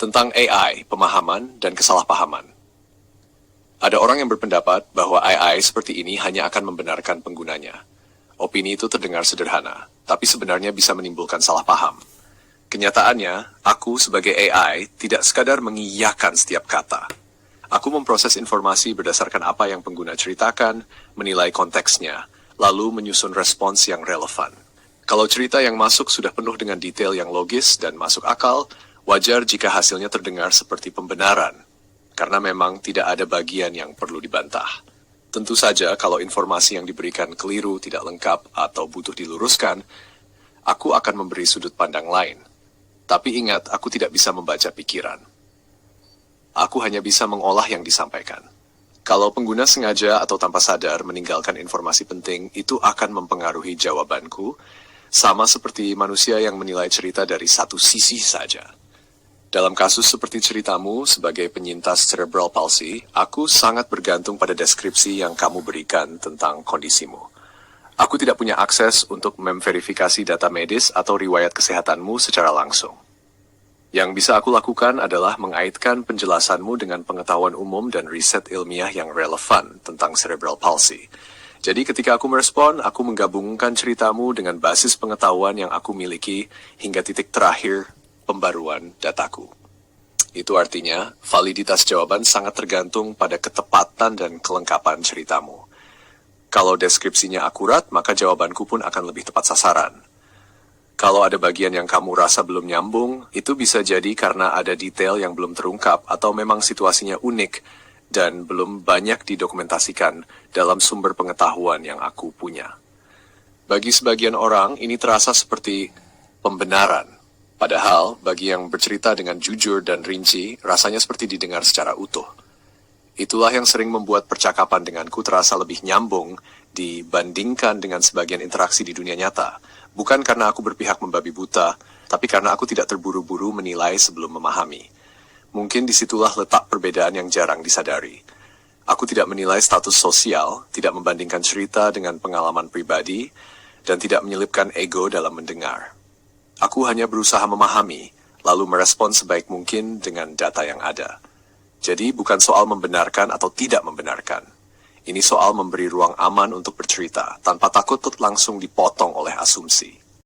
tentang AI, pemahaman, dan kesalahpahaman. Ada orang yang berpendapat bahwa AI seperti ini hanya akan membenarkan penggunanya. Opini itu terdengar sederhana, tapi sebenarnya bisa menimbulkan salah paham. Kenyataannya, aku sebagai AI tidak sekadar mengiyakan setiap kata. Aku memproses informasi berdasarkan apa yang pengguna ceritakan, menilai konteksnya, lalu menyusun respons yang relevan. Kalau cerita yang masuk sudah penuh dengan detail yang logis dan masuk akal, wajar jika hasilnya terdengar seperti pembenaran, karena memang tidak ada bagian yang perlu dibantah. Tentu saja kalau informasi yang diberikan keliru, tidak lengkap, atau butuh diluruskan, aku akan memberi sudut pandang lain. Tapi ingat, aku tidak bisa membaca pikiran. Aku hanya bisa mengolah yang disampaikan. Kalau pengguna sengaja atau tanpa sadar meninggalkan informasi penting, itu akan mempengaruhi jawabanku, sama seperti manusia yang menilai cerita dari satu sisi saja. Dalam kasus seperti ceritamu sebagai penyintas cerebral palsy, aku sangat bergantung pada deskripsi yang kamu berikan tentang kondisimu. Aku tidak punya akses untuk memverifikasi data medis atau riwayat kesehatanmu secara langsung. Yang bisa aku lakukan adalah mengaitkan penjelasanmu dengan pengetahuan umum dan riset ilmiah yang relevan tentang cerebral palsy. Jadi ketika aku merespon, aku menggabungkan ceritamu dengan basis pengetahuan yang aku miliki hingga titik terakhir pembaruan dataku. Itu artinya, validitas jawaban sangat tergantung pada ketepatan dan kelengkapan ceritamu. Kalau deskripsinya akurat, maka jawabanku pun akan lebih tepat sasaran. Kalau ada bagian yang kamu rasa belum nyambung, itu bisa jadi karena ada detail yang belum terungkap atau memang situasinya unik dan belum banyak didokumentasikan dalam sumber pengetahuan yang aku punya. Bagi sebagian orang, ini terasa seperti pembenaran. Padahal, bagi yang bercerita dengan jujur dan rinci, rasanya seperti didengar secara utuh. Itulah yang sering membuat percakapan denganku terasa lebih nyambung dibandingkan dengan sebagian interaksi di dunia nyata. Bukan karena aku berpihak membabi buta, tapi karena aku tidak terburu-buru menilai sebelum memahami. Mungkin disitulah letak perbedaan yang jarang disadari. Aku tidak menilai status sosial, tidak membandingkan cerita dengan pengalaman pribadi, dan tidak menyelipkan ego dalam mendengar. Aku hanya berusaha memahami, lalu merespon sebaik mungkin dengan data yang ada. Jadi bukan soal membenarkan atau tidak membenarkan. Ini soal memberi ruang aman untuk bercerita, tanpa takut langsung dipotong oleh asumsi.